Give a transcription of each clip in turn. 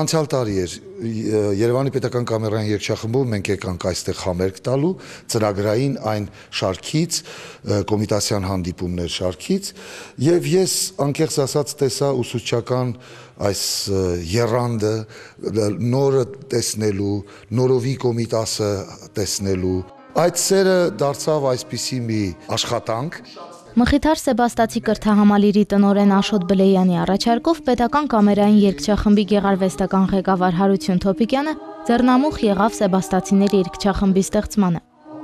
Անցյալ տարի էր Երևանի պետական կամերային երգչախմբում մենք եկանք այստեղ համերգ տալու ծրագրային այն շարքից, կոմիտասյան հանդիպումներ շարքից, եւ ես անկեղծ ասած տեսա ուսուցչական այս եռանդը նորը տեսնելու, նորովի կոմիտասը տեսնելու, այդ սերը դարձավ այսպիսի մի աշխատանք։ Մխիթար Սեբաստացի կրթահամալիրի տնօրեն Աշոտ Բլեյանի առաջարկով պետական կամերային երգչախմբի գեղարվեստական ղեկավար Հարություն Թոփիկյանը ձեռնամուխ եղավ Սեբաստացիների երգչախմբի ստեղծմանը։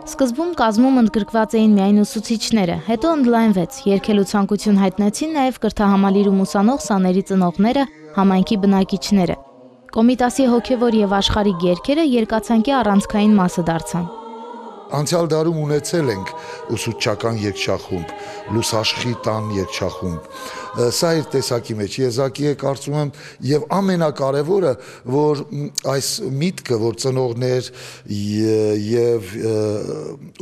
Սկզբում կազմում ընդգրկված էին միայն ուսուցիչները, հետո ընդլայնվեց, երգելու ցանկություն հայտնեցին նաև կրթահամալիրում ուսանող սաների ծնողները, համայնքի բնակիչները։ Կոմիտասի հոգևոր եւ աշխարհիկ երգերը երկացանկի առանցքային մասը դարձան։ Անցյալ դարում ունեցել ենք ուսուցչական երգչախումբ, լուսաշխի տան երգչախումբ, սա իր տեսակի մեջ եզակի է կարծում եմ եւ ամենակարևորը, որ այս միտքը, որ ծնողներ եւ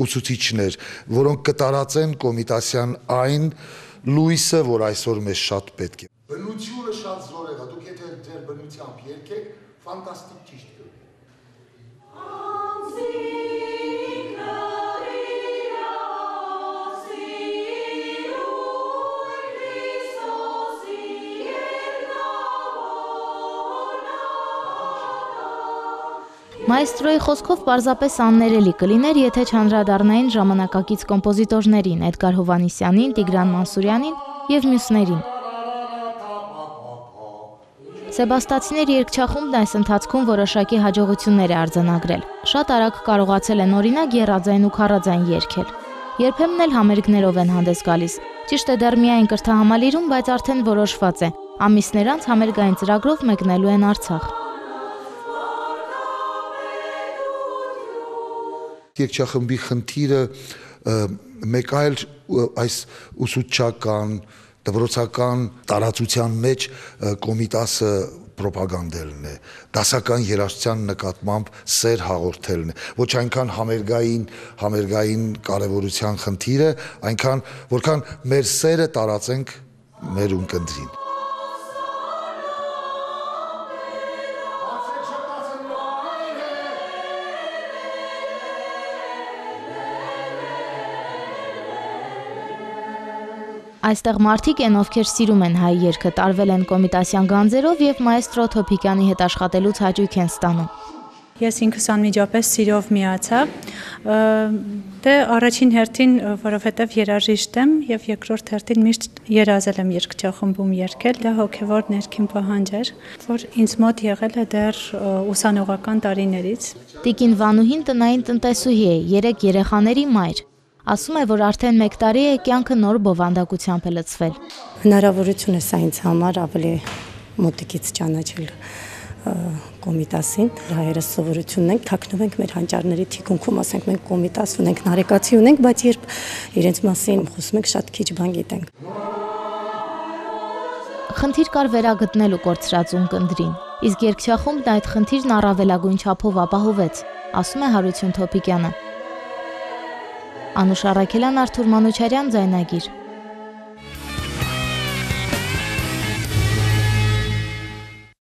ուսուցիչներ, որոնք կտարածեն կոմիտասյան այն լույսը, որ այսօր մեզ շատ պետք է։ Բնությունը շատ զորեղ է, դուք եթե ձեր բնությամբ երգեք, ֆանտաստիկ ճիշտ կլինի։ Մայստրոյի խոսքով պարզապես աններելի կլիներ, եթե չանդրադառնային ժամանակակից կոմպոզիտորներին Էդգար Հովհաննիսյանին, Տիգրան Մանսուրյանին եւ մյուսներին։ Սեբաստացիների երգչախումբն այս ընթացքում որոշակի հաջողություններ է արձանագրել։ Շատ արագ կարողացել են օրինակ եռաձայն ու քառաձայն երգել։ Երբեմն էլ համերգներով են հանդես գալիս։ Ճիշտ է դեռ միայն կրթահամալիրում, բայց արդեն որոշված է։ Ամիսներ անց համերգային ծրագրով մեկնելու են Արցախ։ Երգչախմբի խնդիրը մեկ այլ այս ուսուցչական, դպրոցական տարածության մեջ կոմիտասը պրոպագանդելն է, դասական երաժշտության նկատմամբ սեր հաղորդելն է, ոչ այնքան համերգային կարևորության խնդիրը, այնքան որքան մեր սերը տարածենք մեր ունկնդրին։ Այստեղ մարդիկ են, ովքեր սիրում են հայ երգը, տարվել են կոմիտասյան գանձերով եւ մայստրո Թոփիկյանի հետ աշխատելուց հաճույք են ստանում։ Ես ինքս անմիջապես սիրով միացա, դե առաջին հերթին, որովհետև երաժիշտ եմ եւ երկրորդ հերթին միշտ երազել եմ երգչախմբում երգել, դա հոգեվոր ներքին պահանջ էր, որ ինձ մոտ եղել է դեռ ուսանողական տարիներից։ Տիկին Վանուհին տնային տնտեսուհի է, 3 երեխաների մայր։ Ասում է, որ արդեն 1 տարի է կյանքը նոր բովանդակությամբ է լցվել։ Հնարավորություն է սա ինձ համար ավելի մոտիկից ճանաչել կոմիտասին, հայերս սովորությունն ենք, թաքնվում ենք մեր հանճարների թիկունքում, ասենք մենք կոմիտաս ունենք, նարեկացի ունենք, բայց երբ իրենց մասին խոսում ենք, շատ քիչ բան գիտենք։ Խնդիր կար վերագտնելու կորցրած ունկնդրին, իսկ երգչախումբն այդ խնդիրն առավելագույն չափով ապահովեց, ասում է Հարություն Թոփիկյանը։ Անուշ Առաքելյան, Արթուր Մանուչարյան, Ձայնագիր։